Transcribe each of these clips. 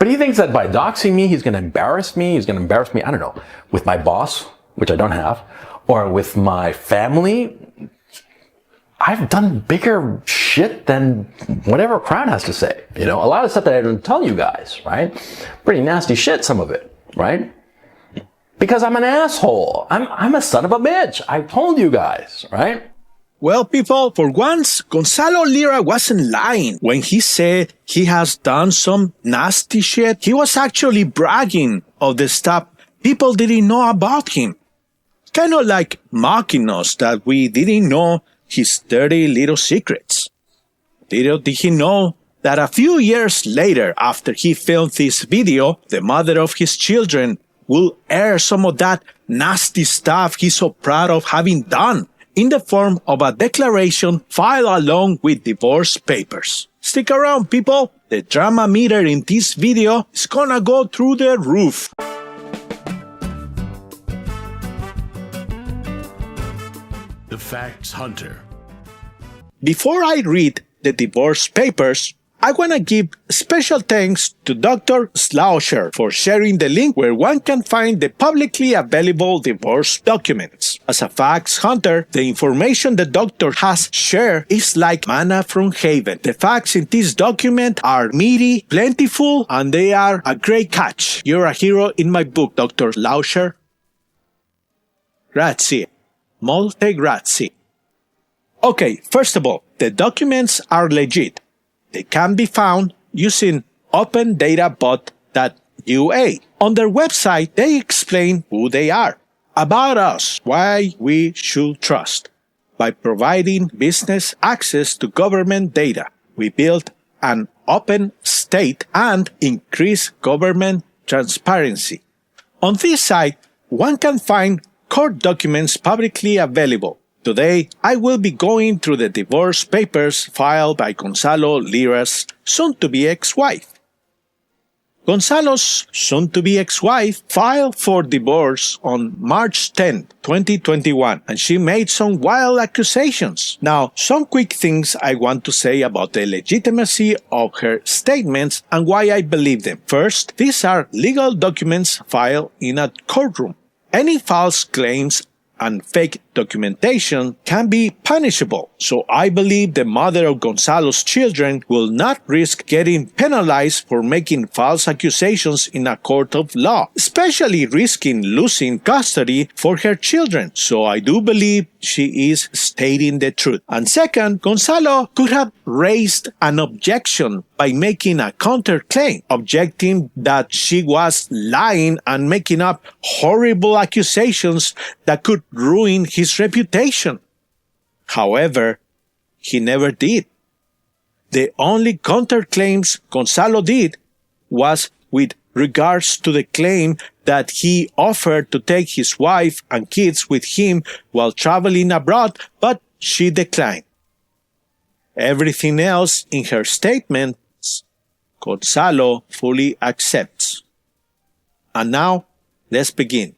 But he thinks that by doxing me, he's going to embarrass me. He's going to embarrass me, I don't know, with my boss, which I don't have, or with my family. I've done bigger shit than whatever crowd has to say. You know, a lot of stuff that I don't tell you guys, right? Pretty nasty shit, some of it, right? Because I'm an asshole. I'm a son of a bitch. I told you guys, right? Well, people, for once, Gonzalo Lira wasn't lying when he said he has done some nasty shit. He was actually bragging of the stuff people didn't know about him. Kind of like mocking us that we didn't know his dirty little secrets. Little did he know that a few years later, after he filmed this video, the mother of his children will air some of that nasty stuff he's so proud of having done in the form of a declaration filed along with divorce papers. Stick around, people. The drama meter in this video is gonna go through the roof. The Facts Hunter. Before I read the divorce papers, I want to give special thanks to Dr. Slauscher for sharing the link where one can find the publicly available divorce documents. As a facts hunter, the information the doctor has shared is like manna from heaven. The facts in this document are meaty, plentiful, and they are a great catch. You're a hero in my book, Dr. Slauscher. Grazie. Molte grazie. Okay, first of all, the documents are legit. They can be found using opendatabot.ua. On their website, they explain who they are, about us, why we should trust. By providing business access to government data, we build an open state and increase government transparency. On this site, one can find court documents publicly available. Today, I will be going through the divorce papers filed by Gonzalo Lira's soon-to-be ex-wife. Gonzalo's soon-to-be ex-wife filed for divorce on March 10, 2021, and she made some wild accusations. Now, some quick things I want to say about the legitimacy of her statements and why I believe them. First, these are legal documents filed in a courtroom. Any false claims and fake documentation can be punishable, so I believe the mother of Gonzalo's children will not risk getting penalized for making false accusations in a court of law, especially risking losing custody for her children, so I do believe she is stating the truth. And second, Gonzalo could have raised an objection by making a counterclaim, objecting that she was lying and making up horrible accusations that could ruin his reputation. However, he never did. The only counterclaims Gonzalo did was with regards to the claim that he offered to take his wife and kids with him while traveling abroad, but she declined. Everything else in her statements, Gonzalo fully accepts. And now, let's begin.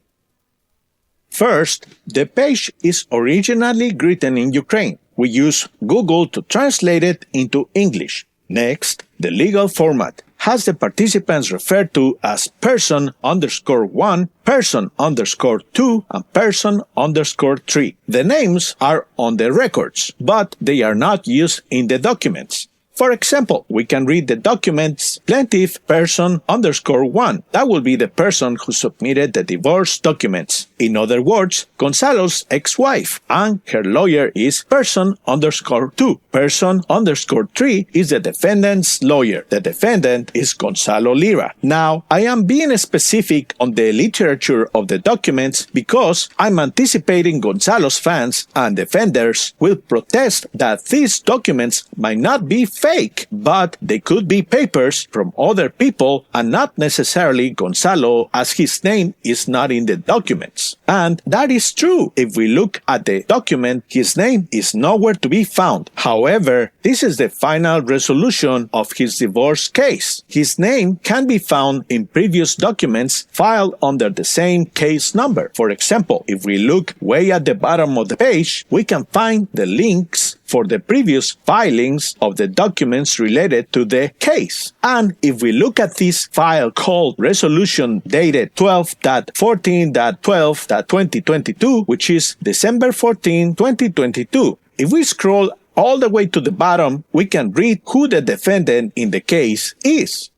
First, the page is originally written in Ukraine. We use Google to translate it into English. Next, the legal format has the participants referred to as person_1, person_2, and person_3. The names are on the records, but they are not used in the documents. For example, we can read the documents plaintiff person_1. That will be the person who submitted the divorce documents. In other words, Gonzalo's ex-wife, and her lawyer is person_2. Person_3 is the defendant's lawyer. The defendant is Gonzalo Lira. Now, I am being specific on the literature of the documents because I'm anticipating Gonzalo's fans and defenders will protest that these documents might not be fake, but they could be papers from other people and not necessarily Gonzalo, as his name is not in the documents. And that is true. If we look at the document, his name is nowhere to be found. However, this is the final resolution of his divorce case. His name can be found in previous documents filed under the same case number. For example, if we look way at the bottom of the page, we can find the links for the previous filings of the documents related to the case. And if we look at this file called resolution dated 12.14.12.2022, which is December 14, 2022, if we scroll all the way to the bottom, we can read who the defendant in the case is.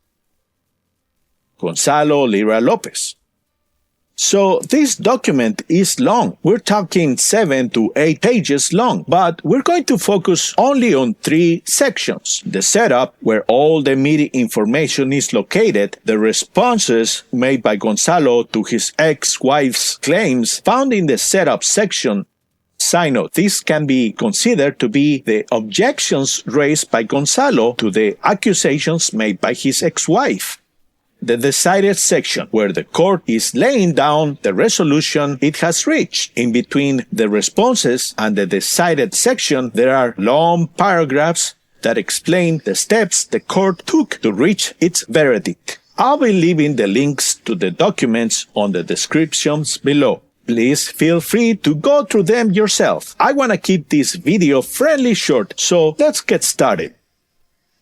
Gonzalo Lira Lopez. So this document is long. We're talking 7 to 8 pages long, but we're going to focus only on 3 sections. The setup, where all the media information is located, the responses made by Gonzalo to his ex-wife's claims found in the setup section. Side note, this can be considered to be the objections raised by Gonzalo to the accusations made by his ex-wife. The decided section, where the court is laying down the resolution it has reached. In between the responses and the decided section, there are long paragraphs that explain the steps the court took to reach its verdict. I'll be leaving the links to the documents on the descriptions below. Please feel free to go through them yourself. I want to keep this video fairly short, so let's get started.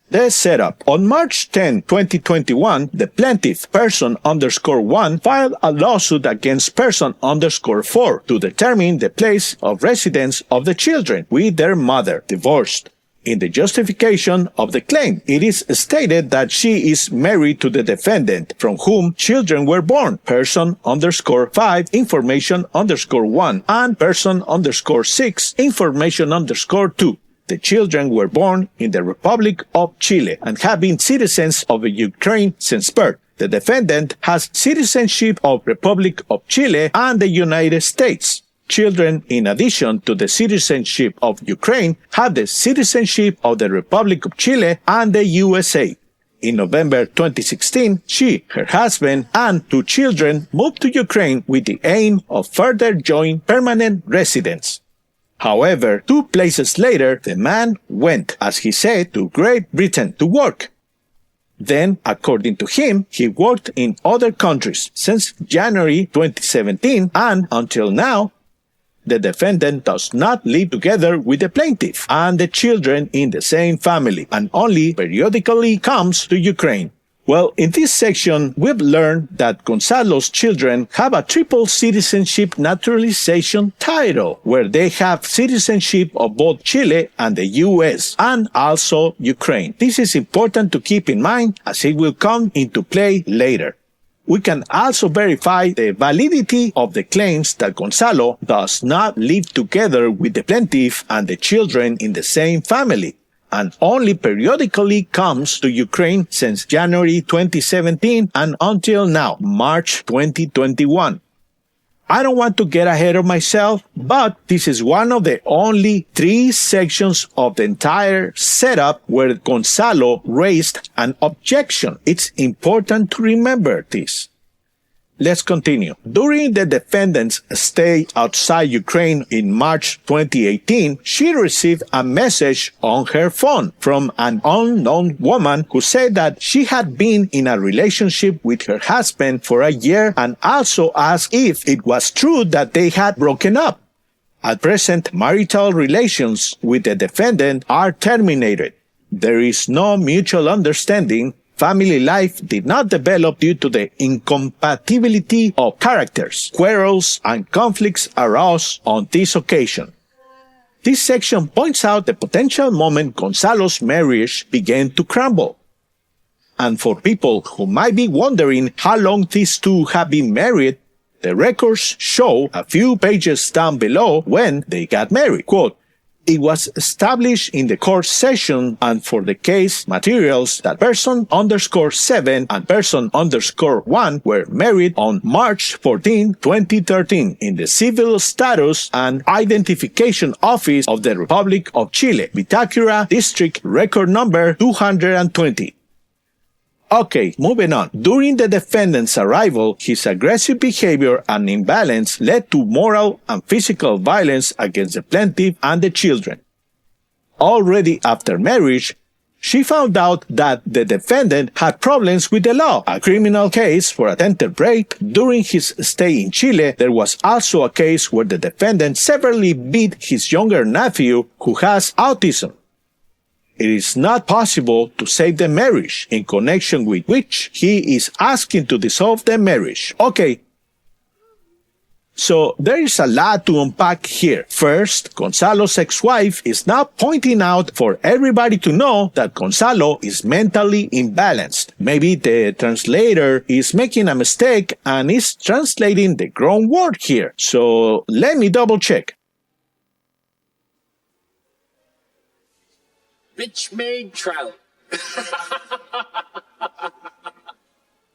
The setup. On March 10, 2021, the plaintiff person_1 filed a lawsuit against person_4 to determine the place of residence of the children with their mother, divorced. In the justification of the claim, it is stated that she is married to the defendant, from whom children were born, person_5, information_1, and person_6, information_2. The children were born in the Republic of Chile and have been citizens of Ukraine since birth. The defendant has citizenship of Republic of Chile and the United States. Children, in addition to the citizenship of Ukraine, have the citizenship of the Republic of Chile and the USA. In November 2016, she, her husband, and 2 children moved to Ukraine with the aim of further joint permanent residence. However, 2 places later, the man went, as he said, to Great Britain to work. Then, according to him, he worked in other countries since January 2017, and until now, the defendant does not live together with the plaintiff and the children in the same family, and only periodically comes to Ukraine. Well, in this section, we've learned that Gonzalo's children have a triple citizenship naturalization title, where they have citizenship of both Chile and the US, and also Ukraine. This is important to keep in mind, as it will come into play later. We can also verify the validity of the claims that Gonzalo does not live together with the plaintiff and the children in the same family, and only periodically comes to Ukraine since January 2017 and until now, March 2021. I don't want to get ahead of myself, but this is one of the only 3 sections of the entire setup where Gonzalo raised an objection. It's important to remember this. Let's continue. During the defendant's stay outside Ukraine in March 2018, she received a message on her phone from an unknown woman who said that she had been in a relationship with her husband for a year, and also asked if it was true that they had broken up. At present, marital relations with the defendant are terminated. There is no mutual understanding. Family life did not develop due to the incompatibility of characters. Quarrels and conflicts arose on this occasion. This section points out the potential moment Gonzalo's marriage began to crumble. And for people who might be wondering how long these two have been married, the records show a few pages down below when they got married. Quote, "It was established in the court session and for the case materials that person_7 and person_1 were married on March 14, 2013 in the Civil Status and Identification Office of the Republic of Chile, Vitacura District, record number 220. Okay, moving on. During the defendant's arrival, his aggressive behavior and imbalance led to moral and physical violence against the plaintiff and the children. Already after marriage, She found out that the defendant had problems with the law, a criminal case for attempted rape. During his stay in Chile, there was also a case where the defendant severely beat his younger nephew who has autism. It is not possible to save the marriage, in connection with which he is asking to dissolve the marriage. Okay. So there is a lot to unpack here. First, Gonzalo's ex-wife is now pointing out for everybody to know that Gonzalo is mentally imbalanced. Maybe the translator is making a mistake and is translating the wrong word here. So let me double check. Bitch made trout.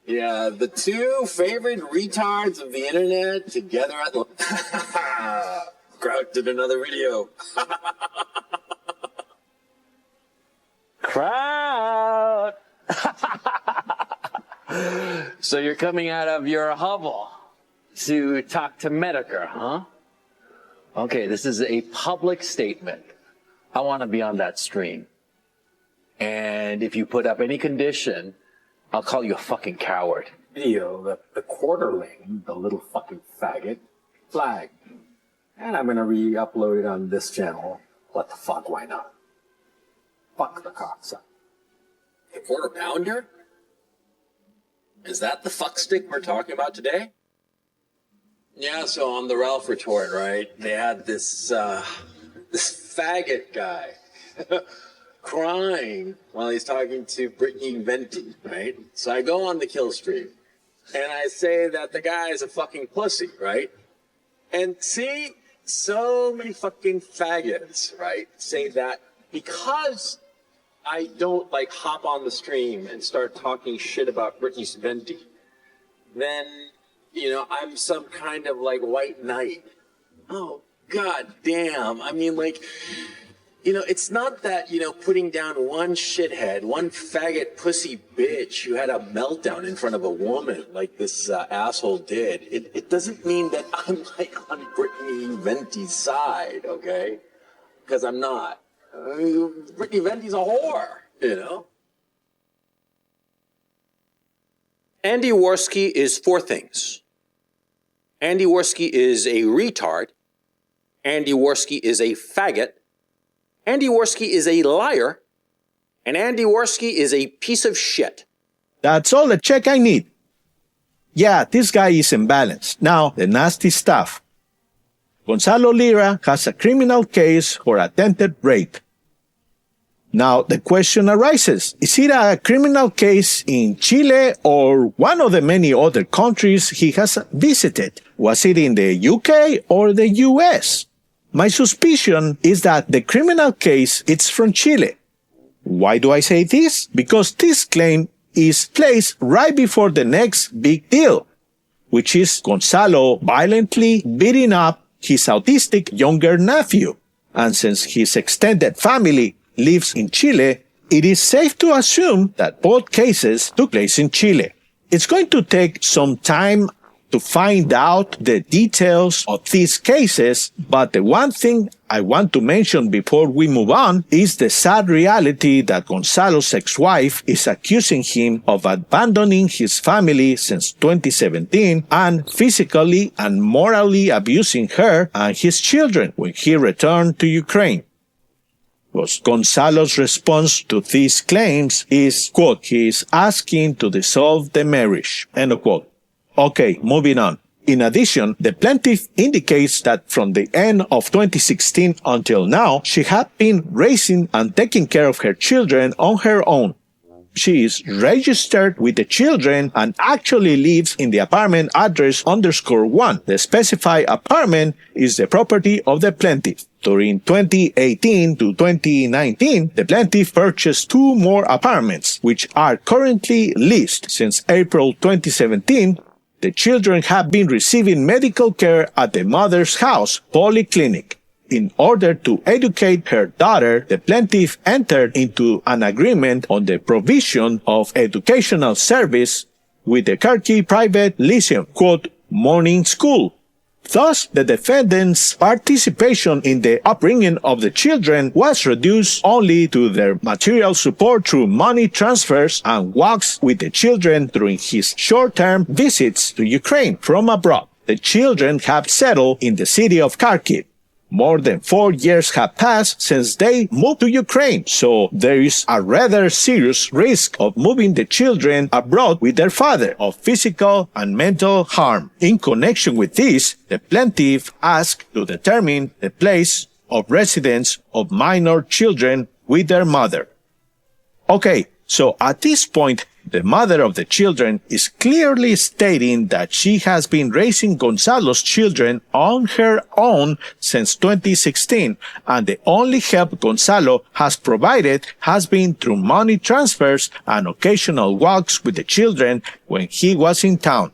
Yeah, the two favorite retards of the internet together at the... Kraut did another video. Kraut! So you're coming out of your hovel to talk to Medicare, huh? Okay, this is a public statement. I want to be on that stream. And if you put up any condition, I'll call you a fucking coward. Video, the quarterling, the little fucking faggot, flagged. And I'm gonna re-upload it on this channel. What the fuck, why not? Fuck the cocksucker. The quarter pounder? Is that the fuck stick we're talking about today? Yeah, so on the Ralph retort, right, they had this faggot guy crying while he's talking to Brittany Venti, right? So I go on the kill stream and I say that the guy is a fucking pussy, right? And see, so many fucking faggots, right, say that because I don't like hop on the stream and start talking shit about Brittany Venti, then, you know, I'm some kind of like white knight. Oh, god damn. I mean, like, you know, it's not that, you know, putting down one shithead, one faggot pussy bitch who had a meltdown in front of a woman like this asshole did. It doesn't mean that I'm like on Brittany Venti's side, okay? Because I'm not. Brittany Venti's a whore, you know? Andy Worski is four things. Andy Worski is a retard. Andy Worski is a faggot. Andy Worski is a liar, and Andy Worski is a piece of shit. That's all the check I need. Yeah, this guy is imbalanced. Now, the nasty stuff. Gonzalo Lira has a criminal case for attempted rape. Now, the question arises, is it a criminal case in Chile or one of the many other countries he has visited? Was it in the UK or the US? My suspicion is that the criminal case is from Chile. Why do I say this? Because this claim is placed right before the next big deal, which is Gonzalo violently beating up his autistic younger nephew. And since his extended family lives in Chile, it is safe to assume that both cases took place in Chile. It's going to take some time to find out the details of these cases, but the one thing I want to mention before we move on is the sad reality that Gonzalo's ex-wife is accusing him of abandoning his family since 2017 and physically and morally abusing her and his children when he returned to Ukraine. Gonzalo's response to these claims is, quote, he is asking to dissolve the marriage, end of quote. Okay, moving on. In addition, the plaintiff indicates that from the end of 2016 until now, she had been raising and taking care of her children on her own. She is registered with the children and actually lives in the apartment address _1. The specified apartment is the property of the plaintiff. During 2018 to 2019, the plaintiff purchased 2 more apartments, which are currently leased. Since April 2017, the children have been receiving medical care at the mother's house, Polyclinic. In order to educate her daughter, the plaintiff entered into an agreement on the provision of educational service with the Kharkiv private Lyceum, quote, morning school, Thus, the defendant's participation in the upbringing of the children was reduced only to their material support through money transfers and walks with the children during his short-term visits to Ukraine from abroad. The children have settled in the city of Kharkiv. More than 4 years have passed since they moved to Ukraine, so there is a rather serious risk of moving the children abroad with their father of physical and mental harm. In connection with this, the plaintiff asked to determine the place of residence of minor children with their mother. Okay, so at this point, the mother of the children is clearly stating that she has been raising Gonzalo's children on her own since 2016, and the only help Gonzalo has provided has been through money transfers and occasional walks with the children when he was in town.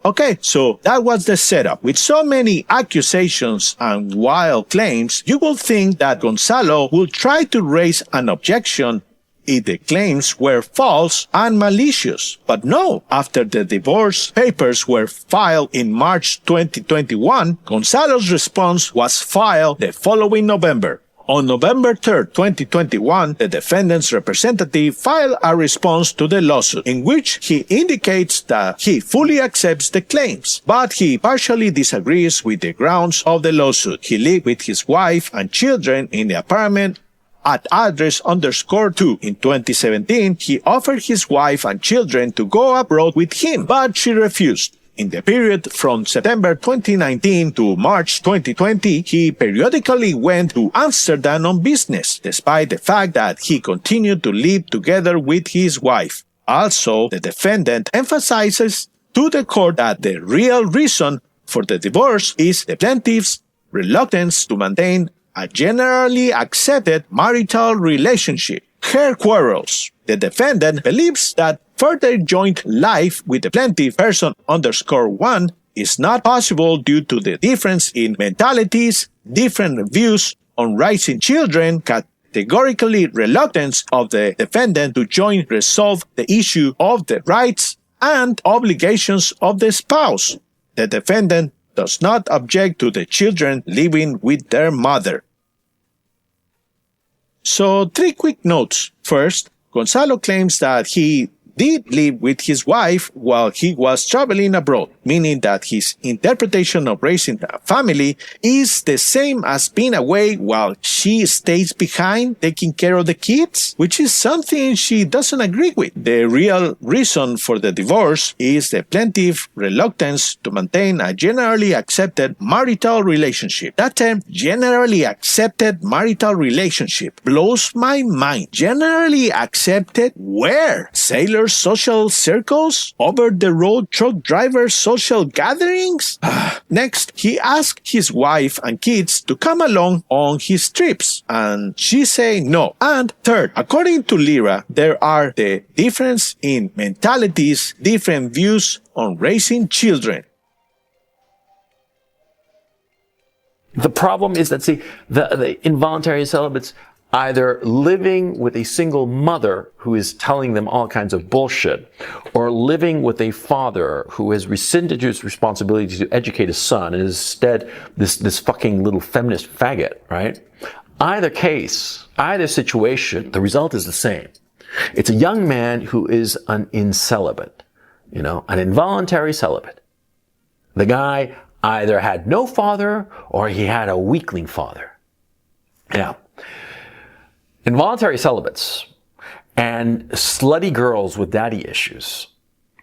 Okay, so that was the setup. With so many accusations and wild claims, you will think that Gonzalo will try to raise an objection if the claims were false and malicious. But no, after the divorce papers were filed in March 2021, Gonzalo's response was filed the following November. On November 3, 2021, the defendant's representative filed a response to the lawsuit in which he indicates that he fully accepts the claims, but he partially disagrees with the grounds of the lawsuit. He lived with his wife and children in the apartment at address _2. In 2017, he offered his wife and children to go abroad with him, but she refused. In the period from September 2019 to March 2020, he periodically went to Amsterdam on business, despite the fact that he continued to live together with his wife. Also, the defendant emphasizes to the court that the real reason for the divorce is the plaintiff's reluctance to maintain a generally accepted marital relationship. Her quarrels. The defendant believes that further joint life with the plaintiff person _1 is not possible due to the difference in mentalities, different views on raising children, categorically reluctance of the defendant to join resolve the issue of the rights and obligations of the spouse. The defendant does not object to the children living with their mother. So, 3 quick notes. First, Gonzalo claims that he did live with his wife while he was traveling abroad, meaning that his interpretation of raising a family is the same as being away while she stays behind taking care of the kids, which is something she doesn't agree with. The real reason for the divorce is the plaintiff's reluctance to maintain a generally accepted marital relationship. That term, generally accepted marital relationship, blows my mind. Generally accepted where? Sailors' social circles? Over-the-road truck drivers' social gatherings? Next, he asked his wife and kids to come along on his trips, and she said no. And third, according to Lira, there are the difference in mentalities, different views on raising children. The problem is that, see, the involuntary celibates either living with a single mother who is telling them all kinds of bullshit, or living with a father who has rescinded his responsibility to educate his son and is instead this fucking little feminist faggot, right? Either case, either situation, the result is the same. It's a young man who is an incelibate, an involuntary celibate. The guy either had no father or he had a weakling father. Now, involuntary celibates and slutty girls with daddy issues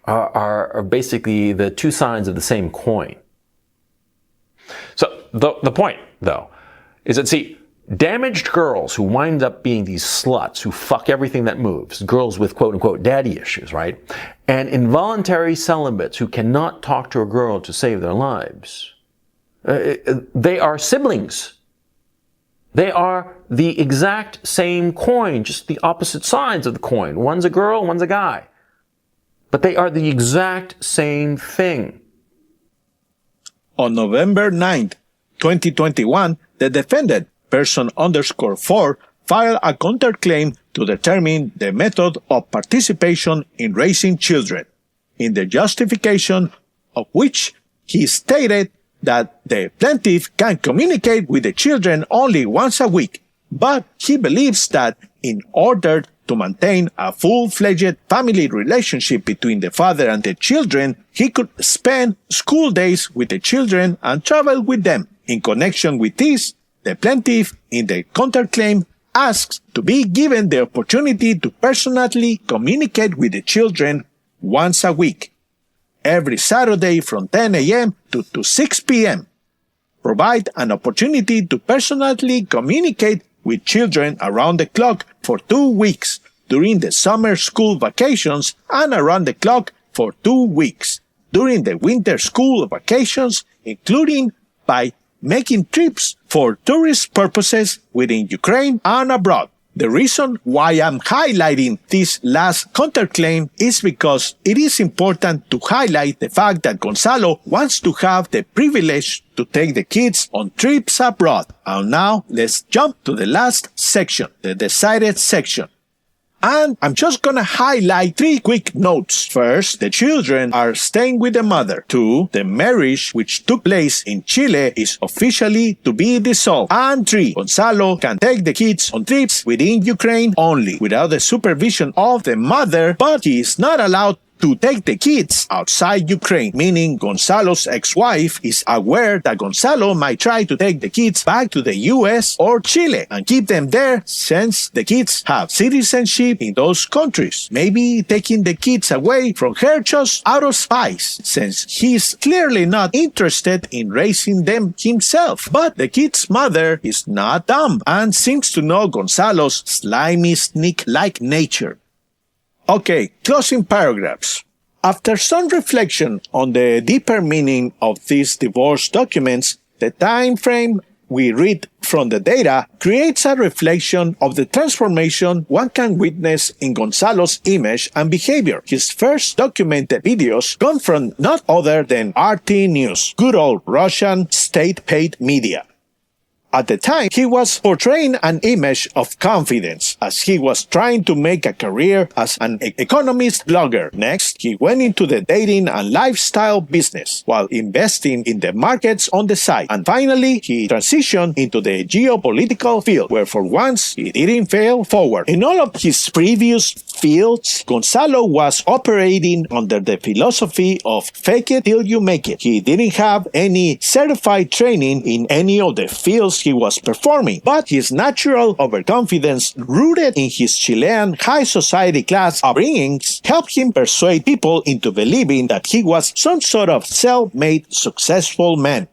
are basically the two sides of the same coin. So the point, though, is that, see, damaged girls who wind up being these sluts who fuck everything that moves, girls with quote-unquote daddy issues, right? And involuntary celibates who cannot talk to a girl to save their lives, they are siblings. They are the exact same coin, just the opposite sides of the coin. One's a girl, one's a guy. But they are the exact same thing. On November 9th, 2021, the defendant, person _4, filed a counterclaim to determine the method of participation in raising children, in the justification of which he stated that the plaintiff can communicate with the children only once a week, but he believes that in order to maintain a full-fledged family relationship between the father and the children, he could spend school days with the children and travel with them. In connection with this, the plaintiff in the counterclaim asks to be given the opportunity to personally communicate with the children once a week, every Saturday from 10 a.m. to 6 p.m. Provide an opportunity to personally communicate with children around the clock for 2 weeks during the summer school vacations and around the clock for 2 weeks during the winter school vacations, including by making trips for tourist purposes within Ukraine and abroad. The reason why I'm highlighting this last counterclaim is because it is important to highlight the fact that Gonzalo wants to have the privilege to take the kids on trips abroad. And now let's jump to the last section, the decided section. And I'm just gonna highlight 3 quick notes. First, the children are staying with the mother. 2, the marriage which took place in Chile is officially to be dissolved. And 3, Gonzalo can take the kids on trips within Ukraine only, without the supervision of the mother, but he is not allowed to take the kids outside Ukraine, meaning Gonzalo's ex-wife is aware that Gonzalo might try to take the kids back to the US or Chile and keep them there since the kids have citizenship in those countries. Maybe taking the kids away from her just out of spite, since he's clearly not interested in raising them himself. But the kid's mother is not dumb and seems to know Gonzalo's slimy snake-like nature. Okay, closing paragraphs. After some reflection on the deeper meaning of these divorce documents, the time frame we read from the data creates a reflection of the transformation one can witness in Gonzalo's image and behavior. His first documented videos come from not other than RT News, good old Russian state-paid media. At the time, he was portraying an image of confidence as he was trying to make a career as an economist blogger. Next, he went into the dating and lifestyle business while investing in the markets on the side. And finally, he transitioned into the geopolitical field, where for once, he didn't fail forward. In all of his previous fields, Gonzalo was operating under the philosophy of fake it till you make it. He didn't have any certified training in any of the fields he was performing, but his natural overconfidence rooted in his Chilean high society class upbringings helped him persuade people into believing that he was some sort of self-made successful man.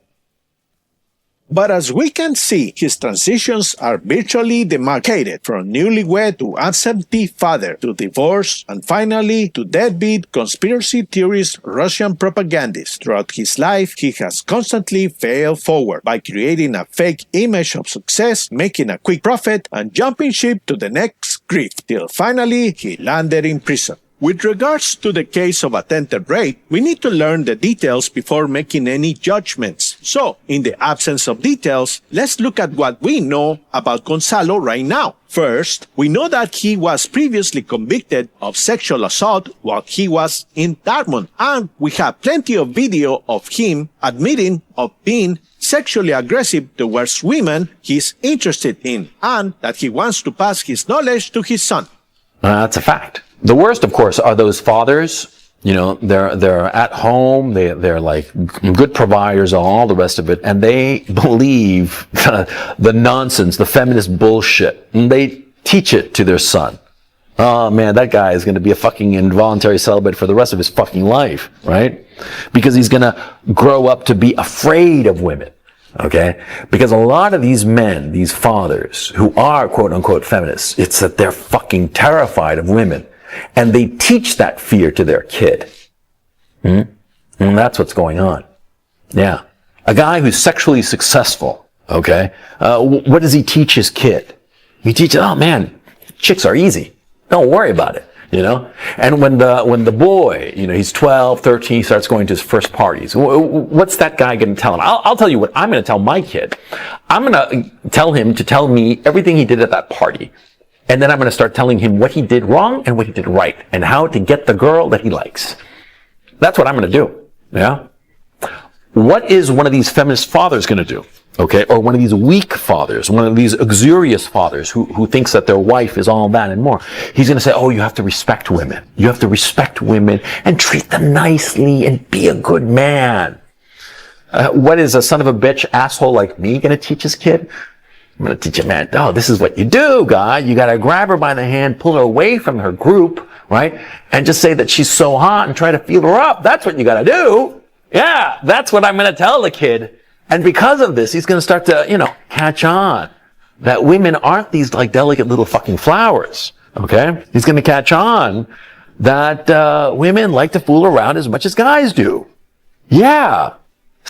But as we can see, his transitions are virtually demarcated, from newlywed to absentee father to divorce and finally to deadbeat conspiracy theorist Russian propagandist. Throughout his life, he has constantly failed forward by creating a fake image of success, making a quick profit, and jumping ship to the next grief, till finally he landed in prison. With regards to the case of attempted rape, we need to learn the details before making any judgments. So, in the absence of details, let's look at what we know about Gonzalo right now. First, we know that he was previously convicted of sexual assault while he was in Dartmouth, and we have plenty of video of him admitting of being sexually aggressive towards women he's interested in, and that he wants to pass his knowledge to his son. That's a fact. The worst, of course, are those fathers. You know, they're at home, they're like good providers, all the rest of it, and they believe the nonsense, the feminist bullshit, and they teach it to their son. Oh man, that guy is going to be a fucking involuntary celibate for the rest of his fucking life, right? Because he's going to grow up to be afraid of women. Okay? Because a lot of these men, these fathers, who are quote unquote feminists, it's that they're fucking terrified of women. And they teach that fear to their kid. And that's what's going on. Yeah. A guy who's sexually successful, okay? What does he teach his kid? He teaches, oh man, chicks are easy. Don't worry about it. You know? And when the boy, you know, he's 12, 13, he starts going to his first parties, what's that guy going to tell him? I'll tell you what I'm going to tell my kid. I'm going to tell him to tell me everything he did at that party. And then I'm going to start telling him what he did wrong and what he did right and how to get the girl that he likes. That's what I'm going to do. Yeah? what is one of these feminist fathers going to do? Okay, or one of these weak fathers, one of these uxorious fathers who thinks that their wife is all that and more. He's going to say, oh, you have to respect women. You have to respect women and treat them nicely and be a good man. What is a son of a bitch asshole like me going to teach his kid? I'm going to teach him, man, oh, this is what you do, guy. You got to grab her by the hand, pull her away from her group, right? And just say that she's so hot and try to feel her up. That's what you got to do. Yeah, that's what I'm going to tell the kid. And because of this, he's going to start to, catch on that women aren't these like delicate little fucking flowers. Okay? He's going to catch on that women like to fool around as much as guys do. Yeah.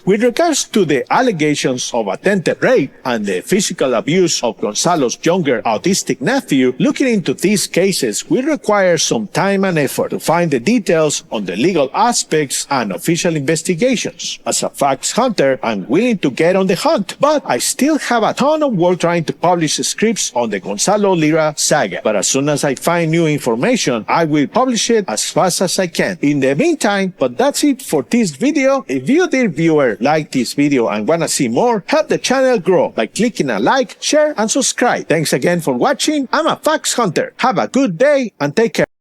With regards to the allegations of attempted rape and the physical abuse of Gonzalo's younger autistic nephew, looking into these cases will require some time and effort to find the details on the legal aspects and official investigations. As a facts hunter, I'm willing to get on the hunt, but I still have a ton of work trying to publish scripts on the Gonzalo Lira saga. But as soon as I find new information, I will publish it as fast as I can. In the meantime, but that's it for this video. If you, dear viewer, like this video and wanna see more, help the channel grow by clicking a like, share, and subscribe. Thanks again for watching. I'm a Facts Hunter. Have a good day and take care.